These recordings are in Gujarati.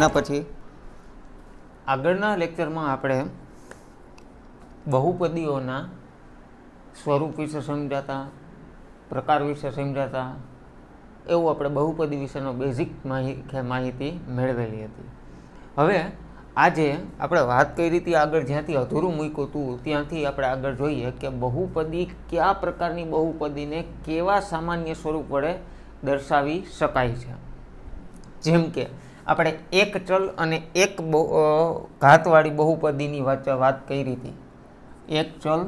એના પછી આગળના લેક્ચરમાં આપણે બહુપદીઓના સ્વરૂપ વિશે સમજાતા, પ્રકાર વિશે સમજાતા, એવું આપણે બહુપદી વિશેનો બેઝિક માહિતી મેળવેલી હતી. હવે આજે આપણે વાત કરી હતી આગળ, જ્યાંથી અધૂરું મૂક્યું હતું ત્યાંથી આપણે આગળ જોઈએ કે બહુપદી કયા પ્રકારની બહુપદીને કેવા સામાન્ય સ્વરૂપ વડે દર્શાવી શકાય છે. જેમ કે આપણે એક ચલ અને એક ઘાતવાળી બહુપદીની વાત કરી હતી. એક ચલ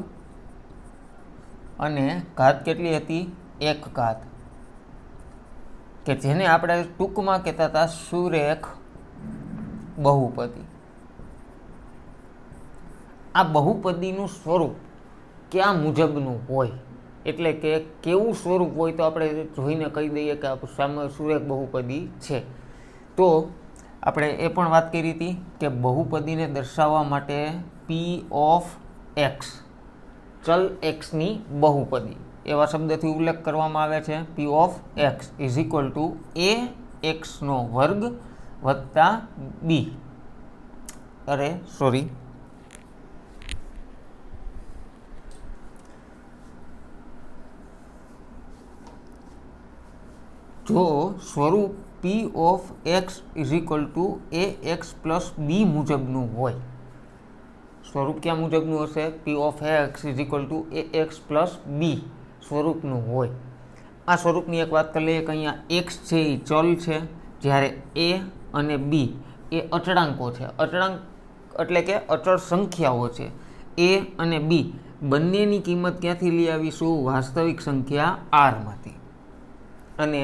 અને ઘાત કેટલી હતી? એક ઘાત, કે જેને આપણે ટૂંકમાં કહેતા હતા સુરેખ બહુપદી. આ બહુપદીનું સ્વરૂપ કયા મુજબનું હોય, એટલે કે કેવું સ્વરૂપ હોય તો આપણે જોઈને કહી દઈએ કે આ સુરેખ બહુપદી છે. તો આપણે એ પણ વાત કરી હતી કે બહુપદીને દર્શાવવા માટે પી ઓફ એક્સ, ચલ એક્સની બહુપદી એવા શબ્દથી ઉલ્લેખ કરવામાં આવે છે. P of x is equal to a એક્સનો વર્ગ વત્તા બી, જો સ્વરૂપ p of x is equal to a x plus b મુજબનું હોય, સ્વરૂપ ક્યાં મુજબનું હશે? P of x is equal to a x plus b સ્વરૂપનું હોય. આ સ્વરૂપની એક વાત કરી લઈએ કે અહીંયા એક્સ છે એ ચલ છે, જ્યારે એ અને બી એ અચળાંકો છે. અચળાંક એટલે કે અચળ સંખ્યાઓ છે. એ અને બી બંનેની કિંમત ક્યાંથી લઈ આવીશું? વાસ્તવિક સંખ્યા આરમાંથી. અને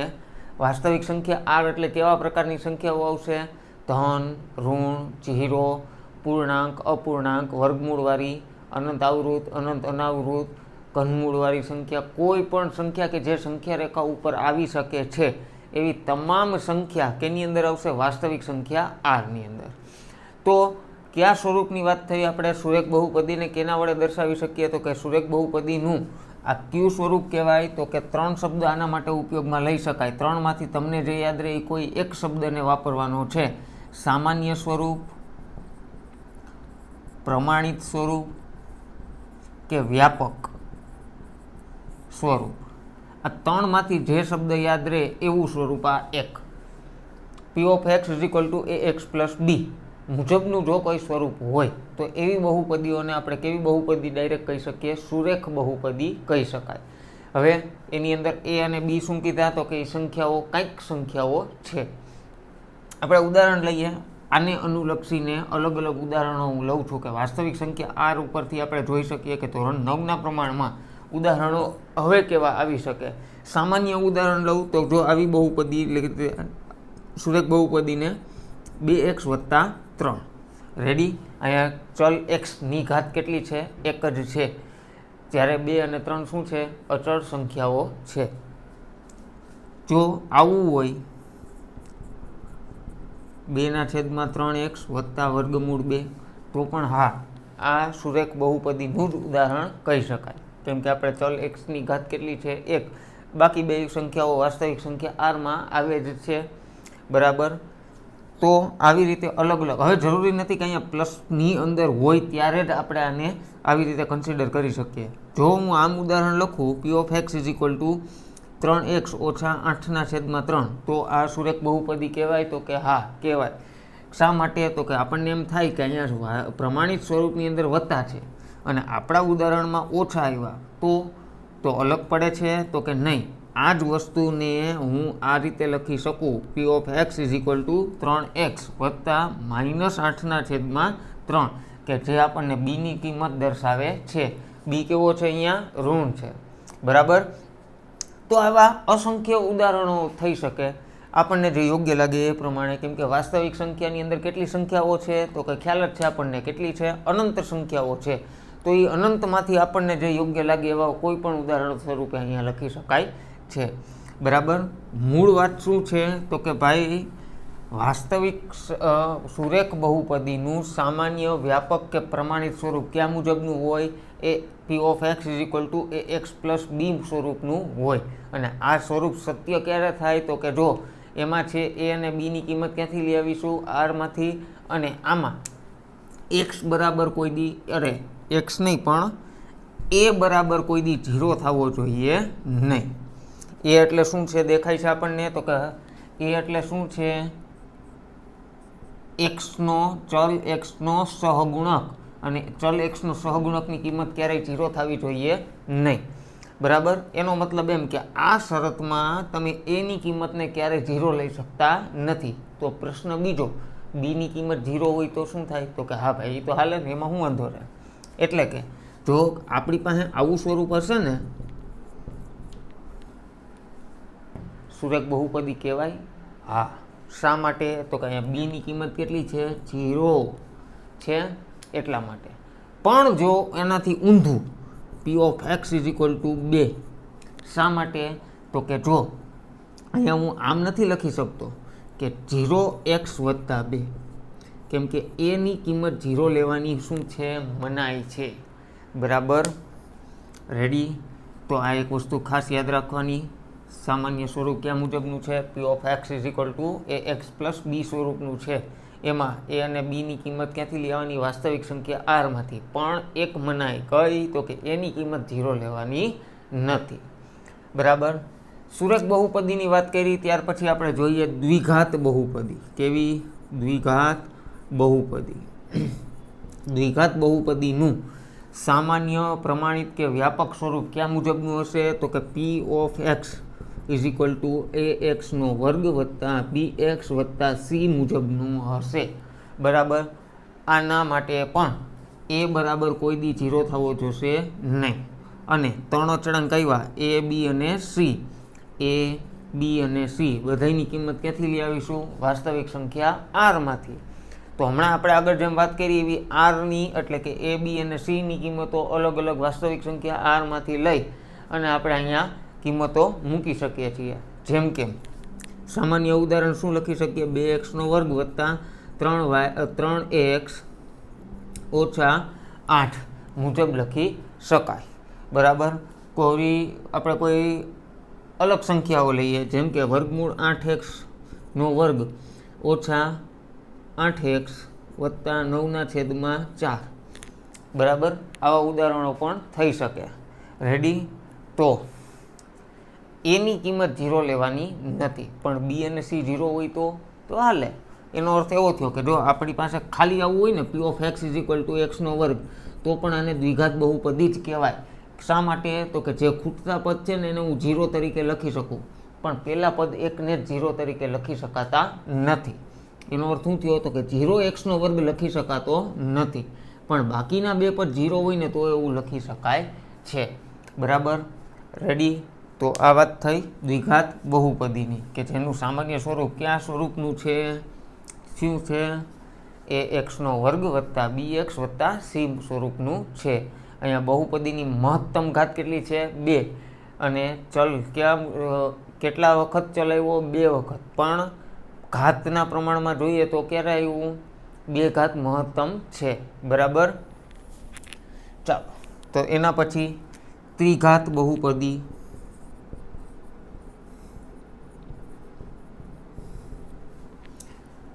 વાસ્તવિક સંખ્યા આર એટલે કેવા પ્રકારની સંખ્યાઓ આવશે? ધન, ઋણ, જીરો, પૂર્ણાંક, અપૂર્ણાંક, વર્ગમૂળવાળી, અનંત આવૃત, અનંત અનાવૃત, ઘનમૂળવાળી સંખ્યા, કોઈ પણ સંખ્યા કે જે સંખ્યા રેખા ઉપર આવી શકે છે એવી તમામ સંખ્યા કેની અંદર આવશે? વાસ્તવિક સંખ્યા આરની અંદર. તો કયા સ્વરૂપની વાત થઈ આપણે? સુરેખ બહુપદીને કેના વડે દર્શાવી શકીએ? તો કે સુરેખ બહુપદીનું આ કયું સ્વરૂપ કહેવાય? તો કે ત્રણ શબ્દ આના માટે ઉપયોગમાં લઈ શકાય. ત્રણમાંથી તમને જે યાદ રહે કોઈ એક શબ્દને વાપરવાનો છે. સામાન્ય સ્વરૂપ, પ્રમાણિત સ્વરૂપ કે વ્યાપક સ્વરૂપ. આ ત્રણમાંથી જે શબ્દ યાદ રહે એવું સ્વરૂપ આ એક p of x is equal to a x plus b મુજબનું જો કોઈ સ્વરૂપ હોય તો એવી બહુપદીઓને આપણે કેવી બહુપદી ડાયરેક્ટ કહી શકીએ? સુરેખ બહુપદી કહી શકાય. હવે એની અંદર એ અને બી શું કીધા? તો કે એ સંખ્યાઓ કંઈક સંખ્યાઓ છે. આપણે ઉદાહરણ લઈએ. આને અનુલક્ષીને અલગ અલગ ઉદાહરણો હું લઉં છું કે વાસ્તવિક સંખ્યા આર ઉપરથી આપણે જોઈ શકીએ કે ધોરણ 9ના પ્રમાણમાં ઉદાહરણો હવે કેવા આવી શકે. સામાન્ય ઉદાહરણ લઉં તો જો આવી બહુપદી એટલે કે સુરેખ બહુપદીને 2x વત્તા 3. રેડી? અહીંયા ચલ એક્સની ઘાત કેટલી છે? એક જ છે. જ્યારે 2 અને 3 શું છે? અચળ સંખ્યાઓ છે. જો આવું હોય 2/3x વત્તા વર્ગમૂળ 2 તો પણ હા, આ સુરેખ બહુપદીનું જ ઉદાહરણ કહી શકાય. કેમ કે આપણે ચલ એક્સની ઘાત કેટલી છે? 1. બાકી બે સંખ્યાઓ વાસ્તવિક સંખ્યા આરમાં આવે જ છે. બરાબર? તો આવી રીતે અલગ અલગ. હવે જરૂરી નથી કે અહીંયા પ્લસની અંદર હોય ત્યારે જ આપણે આને આવી રીતે કન્સિડર કરી શકીએ. જો હું આમ ઉદાહરણ લખું પી of x is equal two 3x ઓછા 8/3 તો આ સુરેખ બહુપદી કહેવાય? તો કે હા કહેવાય. શા માટે? તો કે આપણને એમ થાય કે અહીંયા પ્રમાણિત સ્વરૂપની અંદર વત્તા છે અને આપણા ઉદાહરણમાં ઓછા આવ્યા તો અલગ પડે છે? તો કે નહીં. આ જ વસ્તુને હું આ રીતે લખી શકું પી of x is equal two 3x વત્તા -8/3 કે જે આપણને બીની કિંમત દર્શાવે છે. બી કેવો છે? અહીંયા ઋણ છે. બરાબર? તો આવા અસંખ્ય ઉદાહરણો થઈ શકે આપણને જે યોગ્ય લાગે એ પ્રમાણે. કેમ કે વાસ્તવિક સંખ્યાની અંદર કેટલી સંખ્યાઓ છે? તો કે ખ્યાલ જ છે આપણને કેટલી છે? અનંત સંખ્યાઓ છે. તો એ અનંતમાંથી આપણને જે યોગ્ય લાગે એવા કોઈ પણ ઉદાહરણ સ્વરૂપે અહીંયા લખી શકાય છે. બરાબર? મૂળ વાત શું છે? તો કે ભાઈ વાસ્તવિક સુરેખ બહુપદીનું સામાન્ય, વ્યાપક કે પ્રમાણિત સ્વરૂપ કયા મુજબનું હોય? એ p of x is equal to a x plus b સ્વરૂપનું હોય. અને આ સ્વરૂપ સત્ય ક્યારે થાય? તો કે જો એમાં છે એ અને બીની કિંમત ક્યાંથી લઈ આવીશું? આરમાંથી. અને આમાં એક્સ બરાબર કોઈ દી એક્સ નહીં પણ એ બરાબર કોઈ દી 0 થવો જોઈએ નહીં. એ એટલે શું છે દેખાય છે આપણને? તો કે એ એટલે શું છે? એક્સનો ચલ એક્સનો સહગુણક, અને ચલ એક્સનો સહગુણકની કિંમત ક્યારેય 0 થવી જોઈએ નહીં. બરાબર. એનો મતલબ એમ કે આ શરતમાં તમે એની કિંમતને ક્યારેય 0 લઈ શકતા નથી. તો પ્રશ્ન બીજો, બીની કિંમત 0 હોય તો શું થાય? તો કે હા ભાઈ એ તો હાલે ને, એમાં શું વાંધો રહે. એટલે કે જો આપણી પાસે આવું સ્વરૂપ હશે ને, સુરેખ બહુપદી કહેવાય. હા, શા માટે? તો કે અહીંયા બીની કિંમત કેટલી છે? 0 છે, એટલા માટે. પણ જો એનાથી ઊંધું, પી of x is equal two 2. શા માટે? તો કે જો અહીંયા હું આમ નથી લખી શકતો કે 0x વત્તા 2, કેમ કે એની કિંમત 0 લેવાની શું છે? મનાઈ છે. બરાબર. રેડી. તો આ એક વસ્તુ ખાસ યાદ રાખવાની. સામાન્ય સ્વરૂપ ક્યાં મુજબનું છે? P of x is equal to a x plus b સ્વરૂપનું છે. એમાં એ અને બીની કિંમત ક્યાંથી લેવાની? વાસ્તવિક સંખ્યા આરમાંથી. પણ એક મનાઈ કઈ? તો કે એની કિંમત 0 લેવાની નથી. બરાબર. સુરેખ બહુપદીની વાત કરી, ત્યાર પછી આપણે જોઈએ દ્વિઘાત બહુપદી. કેવી? દ્વિઘાત બહુપદી. દ્વિઘાત બહુપદીનું સામાન્ય, પ્રમાણિત કે વ્યાપક સ્વરૂપ ક્યાં મુજબનું હશે? તો કે p of x is equal to a એક્સનો વર્ગ વત્તા બી એક્સ વત્તા સી મુજબનું હશે. બરાબર. આના માટે પણ એ બરાબર કોઈ દી 0 થવો જોશે નહીં. અને 3 અચળાંક આવ્યા, એ બી અને સી. એ બી અને સી બધાની કિંમત ક્યાંથી લઈ આવીશું? વાસ્તવિક સંખ્યા આરમાંથી. તો હમણાં આપણે આગળ જેમ વાત કરી એવી આરની, એટલે કે એ બી અને સીની કિંમતો અલગ અલગ વાસ્તવિક સંખ્યા આરમાંથી લઈ અને આપણે અહીંયા કિંમતો મૂકી શકીએ છીએ. જેમ કે સામાન્ય ઉદાહરણ શું લખી શકીએ? 2x નો વર્ગ વત્તા 3x ઓછા 8 મુજબ લખી શકાય. બરાબર. આપણે કોઈ અલગ સંખ્યાઓ લઈએ, જેમ કે વર્ગમૂળ 8x નો વર્ગ ઓછા 8x વત્તા 9/4. બરાબર. આવા ઉદાહરણો પણ થઈ શકે. રેડી. તો એની કિંમત 0 લેવાની નથી, પણ બી અને સી 0 હોય તો હાલે. એનો અર્થ એવો થયો કે જો આપણી પાસે ખાલી આવું હોય ને, p of x is equal to એક્સનો વર્ગ, તો પણ આને દ્વિઘાત બહુપદી જ કહેવાય. શા માટે? તો કે જે ખૂટતા પદ છે ને એને હું 0 તરીકે લખી શકું, પણ પહેલા પદ એકને જ 0 તરીકે લખી શકાતા નથી. એનો અર્થ શું થયો? તો કે 0x નો વર્ગ લખી શકાતો નથી, પણ બાકીના બે પદ 0 હોય ને તો એવું લખી શકાય છે. બરાબર. રેડી. તો આ વાત થઈ દ્વિઘાત બહુપદીની, કે જેનું સામાન્ય સ્વરૂપ ક્યાં સ્વરૂપનું છે? શું છે? એ એક્સનો વર્ગ વત્તા બી એક્સ વત્તા સી સ્વરૂપનું છે. અહીંયા બહુપદીની મહત્તમ ઘાત કેટલી છે? 2. અને ચલ કેટલા વખત ચલાવ્યો? 2 વખત. પણ ઘાતના પ્રમાણમાં જોઈએ તો ક્યારે આવ્યું? 2 ઘાત મહત્તમ છે. બરાબર. ચાલો, તો એના પછી ત્રિઘાત બહુપદી.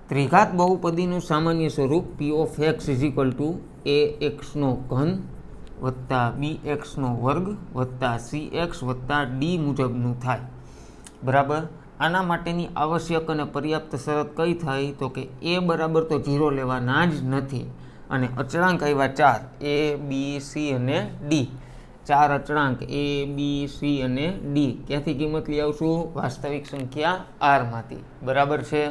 ત્રિઘાત બહુપદીનું સામાન્ય સ્વરૂપ p of x is equal to a એક્સનો ઘન વત્તા બી એક્સનો વર્ગ વત્તા સી એક્સ વત્તા ડી મુજબનું થાય. બરાબર. આના માટેની આવશ્યક અને પર્યાપ્ત શરત કઈ થાય? તો કે એ બરાબર તો 0 લેવાના જ નથી, અને અચળાંક આવ્યા 4, એ બી સી અને ડી. 4 અચળાંક એ બી સી અને ડી ક્યાંથી કિંમત લઈ આવશું? વાસ્તવિક સંખ્યા આરમાંથી. બરાબર છે.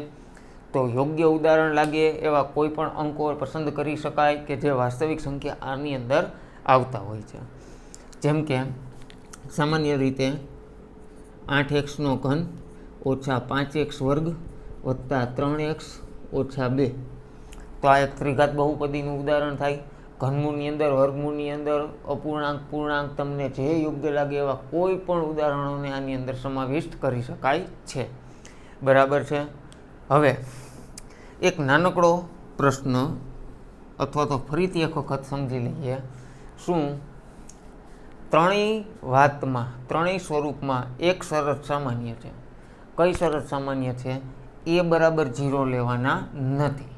તો યોગ્ય ઉદાહરણ લાગે એવા કોઈ પણ અંકો પસંદ કરી શકાય કે જે વાસ્તવિક સંખ્યા આરની અંદર આવતા હોય છે. જેમ કે સામાન્ય રીતે 8x નો ઘન ઓછા 5x વર્ગ વત્તા 3x ઓછા 2. તો આ એક ત્રિઘાત બહુપદીનું ઉદાહરણ થાય. ઘનમૂળની અંદર, વર્ગમૂળની અંદર, અપૂર્ણાંક, પૂર્ણાંક, તમને જે યોગ્ય લાગે એવા કોઈ પણ ઉદાહરણોને આની અંદર સમાવિષ્ટ કરી શકાય છે. બરાબર છે. હવે એક નાનકડો પ્રશ્ન, અથવા તો ફરીથી એક વખત સમજી લઈએ. શું ત્રણેય વાતમાં, ત્રણેય સ્વરૂપમાં એક શરત સામાન્ય છે? કઈ શરત સામાન્ય છે? એ બરાબર 0 લેવાના નથી.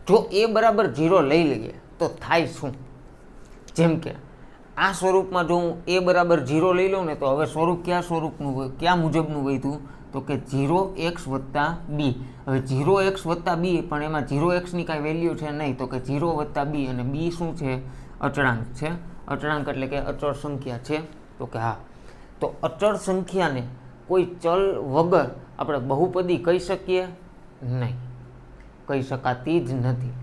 જો એ બરાબર 0 લઈ લઈએ તો થાય શું? જેમ કે આ સ્વરૂપમાં જો હું એ બરાબર 0 લઈ લઉં ને તો હવે સ્વરૂપ કયા સ્વરૂપનું, કયા મુજબનું વધ્યું? તો કે 0x વત્તા બી. હવે 0x વત્તા બી, પણ એમાં 0xની કાંઈ વેલ્યુ છે નહીં, તો કે 0 વત્તા બી, અને બી શું છે? અચળાંક છે. અચળાંક એટલે કે અચળ સંખ્યા છે. તો કે હા. તો અચળ સંખ્યાને કોઈ ચલ વગર આપણે બહુપદી કહી શકીએ? નહીં, કહી શકાતી જ નથી.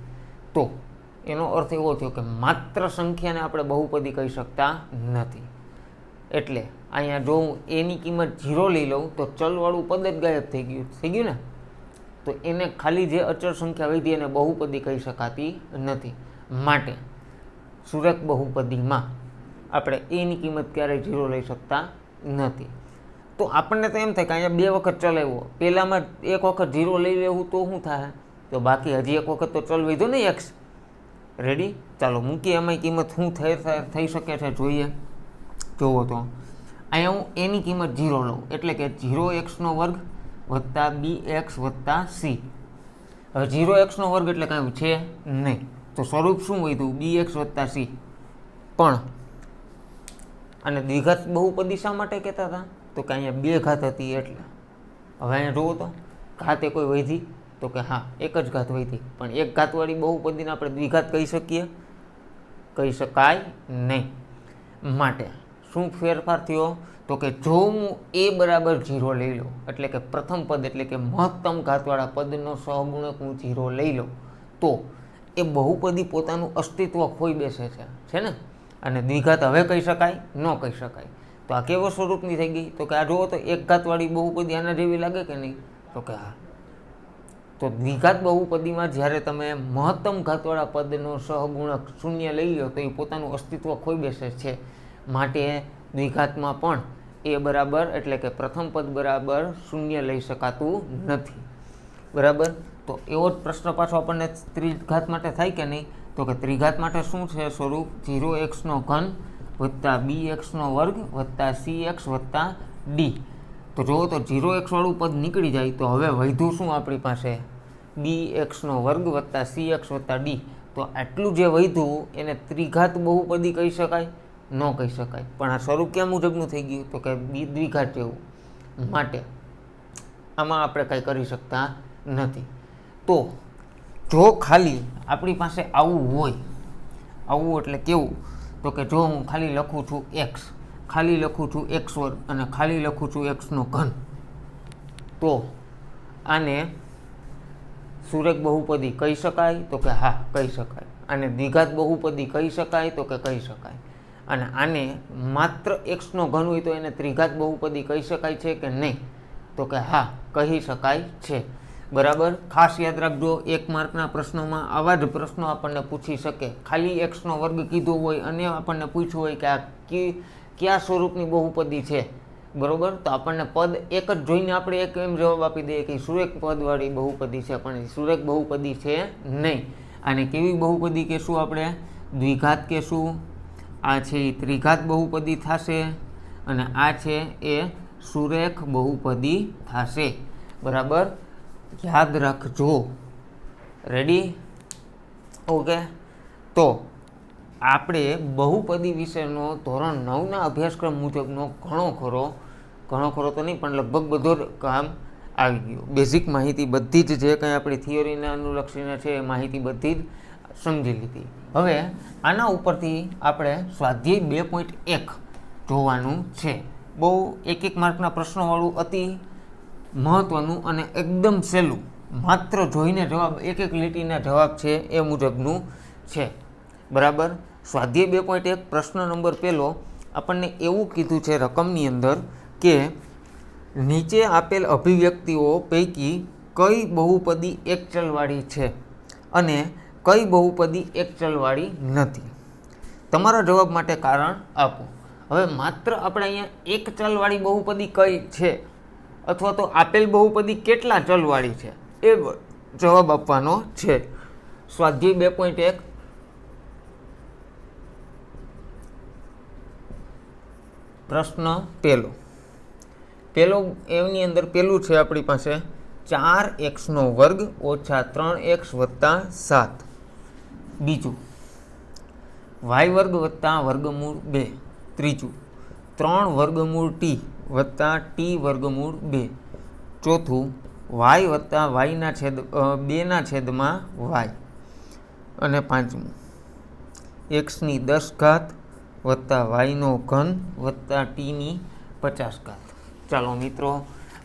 તો એનો અર્થ એવો થયો કે માત્ર સંખ્યાને આપણે બહુપદી કહી શકતા નથી. એટલે અહીંયા જો હું એની કિંમત 0 લઈ લઉં તો ચલવાળું પદ જ ગાયબ થઈ ગયું ને. તો એને ખાલી જે અચળ સંખ્યા વધી એને બહુપદી કહી શકાતી નથી. માટે સુરેખ બહુપદીમાં આપણે એની કિંમત ક્યારેય 0 લઈ શકતા નથી. તો આપણને તો એમ થાય કે અહીંયા 2 વખત ચલાવ્યો, પહેલામાં એક વખત 0 લઈ લેવું તો શું થાય? તો બાકી હજી એક વખત તો ચલ વધ્યો ને x. રેડી? ચાલો મૂકીએ એમાં કિંમત શું થઈ શકે છે જોઈએ. જોવો તો અહીંયા હું એની કિંમત 0 લઉં એટલે કે 0x² વત્તા bx વત્તા c. હવે 0x² એટલે કાંઈ છે નહીં, તો સ્વરૂપ શું વધ્યું? bx વત્તા c. પણ અને દ્વિઘાત બહુપદી શા માટે કહેતા હતા? તો કે અહીંયા 2 ઘાત હતી એટલે. હવે અહીંયા જુઓ તો ઘાતે કોઈ વધી? તો કે હા, એક જ ઘાત વધી. પણ એક ઘાતવાળી બહુપદીને આપણે દ્વિઘાત કહી શકીએ? કહી શકાય નહીં. માટે શું ફેરફાર થયો? તો કે જો હું એ બરાબર 0 લઈ લઉં, એટલે કે પ્રથમ પદ એટલે કે મહત્તમ ઘાતવાળા પદનો સહગુણક હું 0 લઈ લઉં, તો એ બહુપદી પોતાનું અસ્તિત્વ ખોઈ બેસે છે ને. અને દ્વિઘાત હવે કહી શકાય? ન કહી શકાય. તો આ કેવો સ્વરૂપની થઈ ગઈ? તો કે આ જુઓ તો એક ઘાતવાળી બહુપદી આના જેવી લાગે કે નહીં? તો કે હા. તો દ્વિઘાત બહુપદીમાં જ્યારે તમે મહત્તમ ઘાતવાળા પદનો સહગુણક 0 લઈ લો તો એ પોતાનું અસ્તિત્વ ખોઈ બેસે છે. માટે દ્વિઘાતમાં પણ એ બરાબર એટલે કે પ્રથમ પદ બરાબર 0 લઈ શકાતું નથી. બરાબર? તો એવો જ પ્રશ્ન પાછો આપણને ત્રિઘાત માટે થાય કે નહીં? તો કે ત્રિઘાત માટે શું છે સ્વરૂપ? 0x³ વત્તા bx² વત્તા cx વત્તા d. તો જુઓ તો 0x વાળું પદ નીકળી જાય તો હવે વધ્યું શું આપણી પાસે? bx² વત્તા cx વત્તા d. તો આટલું જે વધ્યું એને ત્રિઘાત બહુપદી કહી શકાય? ન કહી શકાય. પણ આ સ્વરૂપ ક્યાં મુજબનું થઈ ગયું? તો કે દ્વિઘાત જેવું. માટે આમાં આપણે કંઈ કરી શકતા નથી. તો જો ખાલી આપણી પાસે આવું હોય, આવું એટલે કેવું? તો કે જો હું ખાલી લખું છું x, ખાલી લખું છું x² અને ખાલી લખું છું x3, તો આને સુરેખ બહુપદી કહી શકાય? તો કે હા, કહી શકાય. આને દ્વિઘાત બહુપદી કહી શકાય? તો કે કહી શકાય. અને આને માત્ર x3 હોય તો એને ત્રિઘાત બહુપદી કહી શકાય છે કે નહીં? તો કે હા, કહી શકાય છે. બરાબર? ખાસ યાદ રાખજો, 1 માર્કના પ્રશ્નોમાં આવા જ પ્રશ્નો આપણને પૂછી શકે. ખાલી x² કીધો હોય અને આપણને પૂછ્યું હોય કે આ કયા સ્વરૂપની બહુપદી છે, બરાબર? તો આપણને પદ એક જ જોઈને આપણે એક એમ જવાબ આપી દઈએ કે સુરેખ પદવાળી બહુપદી છે, પણ એ સુરેખ બહુપદી છે નહીં. આને કેવી બહુપદી કહેશું આપણે? દ્વિઘાત કહેશું. આ છે એ ત્રિઘાત બહુપદી થશે અને આ છે એ સુરેખ બહુપદી થશે. બરાબર? યાદ રાખજો. રેડી? ઓકે. તો આપણે બહુપદી વિશેનો ધોરણ 9ના અભ્યાસક્રમ મુજબનો ઘણો ખરો તો નહીં પણ લગભગ બધો કામ આવી ગયો. બેઝિક માહિતી બધી જ જે કંઈ આપણી થિયરીને અનુલક્ષીને છે એ માહિતી બધી જ સમજી લીધી. હવે આના ઉપરથી આપણે સ્વાધ્યાય 2.1 જોવાનું છે. બહુ એક માર્કના પ્રશ્નોવાળું અતિ મહત્ત્વનું અને એકદમ સહેલું, માત્ર જોઈને જવાબ એક લીટીના જવાબ છે એ મુજબનું છે. બરાબર? સ્વાધ્યાય 2.1 પ્રશ્ન નંબર 1 આપણને એવું કીધું છે રકમની અંદર કે નીચે આપેલ અભિવ્યક્તિઓ પૈકી કઈ બહુપદી એક ચલવાળી છે અને કઈ બહુપદી એક ચલવાળી નથી? તમારા જવાબ માટે કારણ આપો. હવે માત્ર આપણે અહીંયા એક ચલવાળી બહુપદી કઈ છે અથવા તો આપેલ બહુપદી કેટલા ચલવાળી છે એ જવાબ આપવાનો છે. સ્વાધ્યાય 2.1 પ્રશ્ન 1. એની અંદર પેલું છે આપણી પાસે 4x² ઓછા 3x વત્તા 7. બીજું y² વત્તા વર્ગમૂળ 2. ત્રીજું 3 t વત્તા t²2. ચોથું y વત્તા y² 2/y. અને પાંચમું x10 વત્તા y³ વત્તા t50. ચાલો મિત્રો,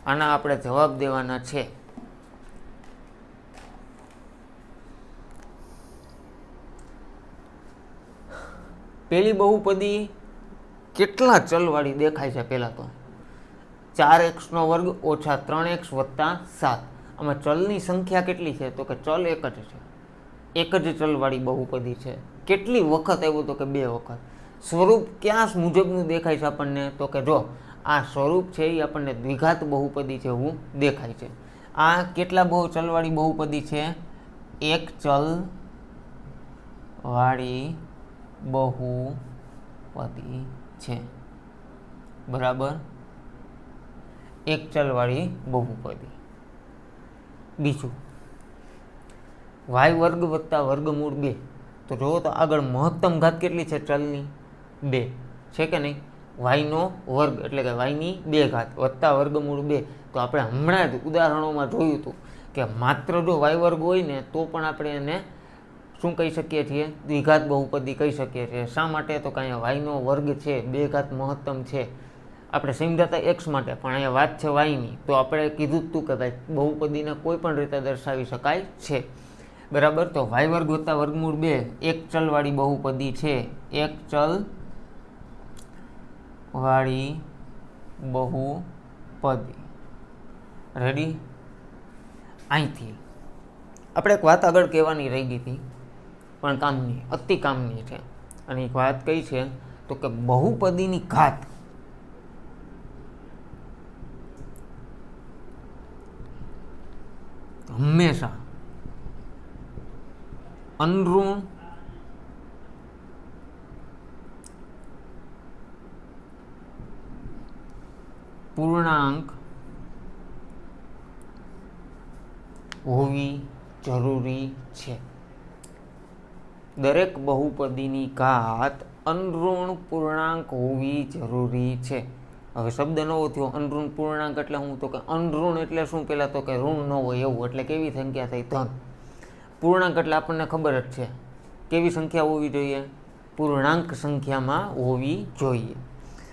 આના આપણે જવાબ દેવાના છે. પેલી બહુપદી કેટલા ચલવાળી દેખાય છે? પહેલાં તો 4x² ઓછા 3x વત્તા 7. આમાં ચલની સંખ્યા કેટલી છે? તો કે ચલ એક જ છે, એક જ ચલવાળી બહુપદી છે. કેટલી વખત આવ્યું? તો કે 2 વખત. સ્વરૂપ ક્યાં મુજબનું દેખાય છે આપણને? તો કે જો આ સ્વરૂપ છે એ આપણને દ્વિઘાત બહુપદી જેવું દેખાય છે. આ કેટલા ચલવાળી બહુપદી છે? એક ચલવાળી બહુપદી છે. બરાબર, એક ચલવાળી બહુપદી. બીજું y² વત્તા વર્ગમૂળ 2. તો જુઓ તો આગળ મહત્તમ ઘાત કેટલી છે ચલની? 2 છે કે નહીં? y² એટલે કે y² વત્તા વર્ગમૂળ 2. તો આપણે હમણાં જ ઉદાહરણોમાં જોયું હતું કે માત્ર જો y² હોય ને તો પણ આપણે એને શું કહી શકીએ છીએ? દ્વિઘાત બહુપદી કહી શકીએ છીએ. શા માટે? તો કે અહીંયા y² છે, 2 ઘાત મહત્તમ છે. આપણે સમજાતા x માટે, પણ અહીંયા વાત છે yની. તો આપણે કીધું જ હતું કે ભાઈ બહુપદીને કોઈ પણ રીતે દર્શાવી શકાય છે. બરાબર. તો y² વત્તા વર્ગમૂળ 2 એક ચલવાળી બહુપદી છે. એક ચલવાળી બહુપદી. રેડી? અહીંથી આપણે એક વાત આગળ કહેવાની રહી ગઈ હતી, પણ કામની, અતિ કામની છે. અને એક વાત કઈ છે? તો કે બહુપદીની ઘાત હંમેશા અનઋણ પૂર્ણાંક હોવી જરૂરી છે. દરેક બહુપદીની ઘાત અનઋણ પૂર્ણાંક હોવી જરૂરી છે. હવે શબ્દ નવો થયો, અનઋણ પૂર્ણાંક એટલે શું? તો કે અનઋણ એટલે શું? પહેલાં તો કે ઋણ ન હોય એવું, એટલે કેવી સંખ્યા થઈ? ધન. પૂર્ણાંક એટલે આપણને ખબર જ છે કેવી સંખ્યા હોવી જોઈએ? પૂર્ણાંક સંખ્યામાં હોવી જોઈએ.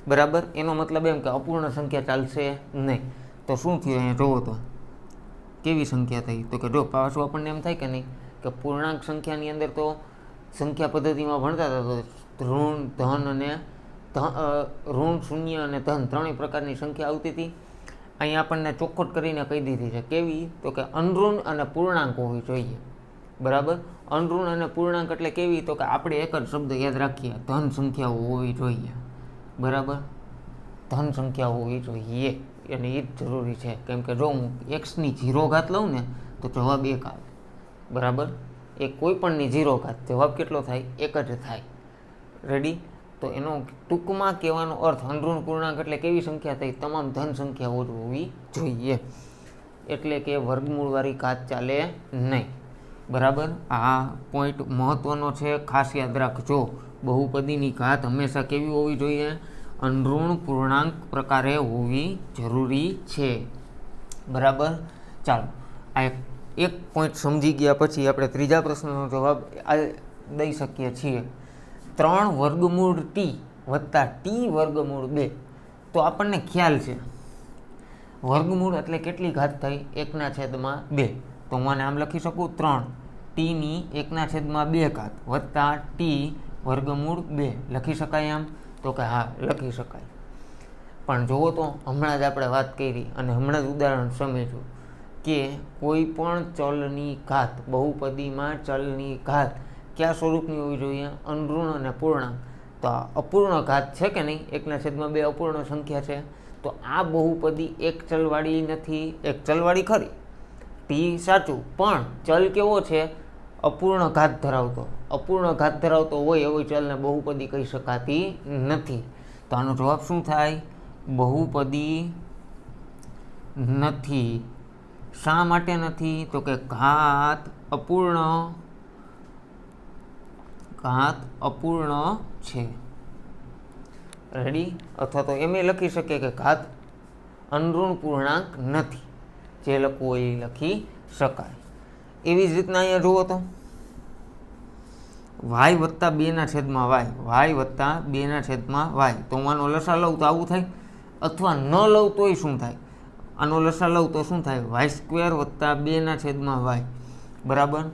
બરાબર. એનો મતલબ એમ કે અપૂર્ણ સંખ્યા ચાલશે નહીં. તો શું થયું અહીંયા જોવો તો? કેવી સંખ્યા થઈ? તો કે જો પાછું આપણને એમ થાય કે નહીં કે પૂર્ણાંક સંખ્યાની અંદર તો સંખ્યા પદ્ધતિમાં ભણતા હતા તો ઋણ, ધન અને ઋણ, શૂન્ય અને ધન ત્રણેય પ્રકારની સંખ્યા આવતી હતી. અહીંયા આપણને ચોખ્ખટ કરીને કહી દીધી છે. કેવી? તો કે અનઋણ અને પૂર્ણાંક હોવી જોઈએ. બરાબર. અનઋણ અને પૂર્ણાંક એટલે કેવી? તો કે આપણે એક જ શબ્દ યાદ રાખીએ, ધન સંખ્યાઓ હોવી જોઈએ. બરાબર. ધન સંખ્યા હોવી જોઈએ, અને એ જ જરૂરી છે. કેમ કે જો હું x ની 0 ઘાત લઉં ને તો જવાબ 1 આવે. બરાબર. એ કોઈ પણની 0 ઘાત, જવાબ કેટલો થાય? 1 જ થાય. રેડી? તો એનો ટૂંકમાં કહેવાનો અર્થ અનઋણ પૂર્ણાંક એટલે કેવી સંખ્યા થઈ? તમામ ધન સંખ્યાઓ હોવી જોઈએ. એટલે કે વર્ગમૂળવાળી ઘાત ચાલે નહીં. બરાબર. આ પોઈન્ટ મહત્વનો છે, ખાસ યાદ રાખજો. બહુપદીની ઘાત હંમેશા કેવી હોવી જોઈએ? અનઋણ પૂર્ણાંક પ્રકારે હોવી જરૂરી છે. બરાબર. ચાલો, આ એક પોઈન્ટ સમજી ગયા પછી આપણે ત્રીજા પ્રશ્નનો જવાબ દઈ શકીએ છીએ. 3 વર્ગમૂળ t વત્તા t² 2. તો આપણને ખ્યાલ છે વર્ગમૂળ એટલે કેટલી ઘાત થઈ? 1/2. તો હું આને આમ લખી શકું, 3 t² 1/2 વત્તા t²2 લખી શકાય આમ? તો કે હા, લખી શકાય. પણ જુઓ તો હમણાં જ આપણે વાત કરી અને હમણાં જ ઉદાહરણ સમજ્યું કે કોઈ પણ ચલની ઘાત, બહુપદીમાં ચલની ઘાત કયા સ્વરૂપની હોવી જોઈએ? અનઋણ અને પૂર્ણાંક. તો આ અપૂર્ણ ઘાત છે કે નહીં? 1/2 અપૂર્ણ સંખ્યા છે. તો આ બહુપદી એક ચલવાળી નથી. એક ચલવાળી ખરી, ટી સાચું, પણ ચલ કેવો છે? અપૂર્ણ ઘાત ધરાવતો. અપૂર્ણ ઘાત ધરાવતો હોય એવી ચલને બહુપદી કહી શકાતી નથી. તો આનો જવાબ શું થાય? બહુપદી નથી. શા માટે નથી? તો કે ઘાત અપૂર્ણ છે. રેડી? અથવા તો એમ લખી શકીએ કે ઘાત અનઋણ પૂર્ણાંક નથી. જે લખવું હોય એ લખી શકાય. એવી જ રીતના અહીંયા જુઓ તો વાય વત્તા 2/y, વાય વત્તા 2/y. તો હું આનો લસા લઉં તો આવું થાય, અથવા ન લઉં તોય શું થાય? આનો લસા લઉં તો શું થાય? y² વત્તા 2/y બરાબર.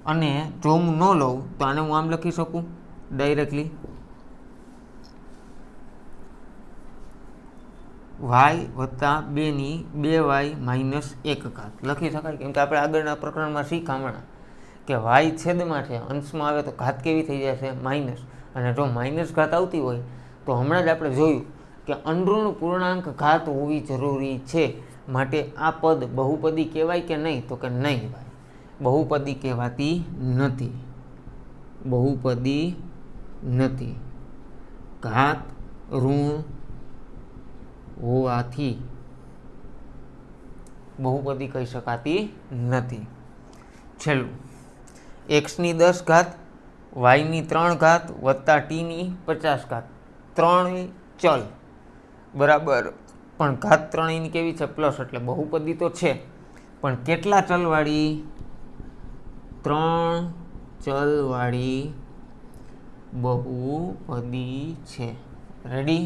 અને જો હું ન લઉં તો આને હું આમ લખી શકું ડાયરેક્ટલી, વાય વત્તા 2y માઇનસ 1 લખી શકાય. કેમ કે આપણે આગળના પ્રકરણમાં શીખામણા કે વાય છેદમાં છે, અંશમાં આવે તો ઘાત કેવી થઈ જશે? માઇનસ. અને જો માઇનસ ઘાત આવતી હોય તો હમણાં જ આપણે જોયું કે અનઋણ પૂર્ણાંક ઘાત હોવી જરૂરી છે. માટે આ પદ બહુપદી કહેવાય કે નહીં? તો કે નહીં ભાઈ, બહુપદી કહેવાતી નથી. બહુપદી નથી. ઘાત ઋણ હોવાથી બહુપદી કહી શકાતી નથી. છેલ્લું, x ની 10 ઘાત, y ની 3 ઘાત વત્તા t ની 50 ઘાત. 3 ચલ બરાબર, પણ ઘાત 3 ની કેવી છે? પ્લસ. એટલે બહુપદી તો છે, પણ કેટલા ચલવાળી? 3 ચલવાળી બહુપદી છે. રેડી?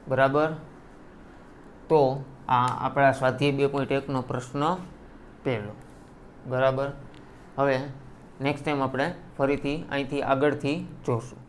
બરાબર. તો આ આપણા સ્વાધ્યાય 2.1 પ્રશ્ન પહેલો. બરાબર. હવે નેક્સ્ટ ટાઈમ આપણે ફરીથી અહીંથી આગળથી જોશું.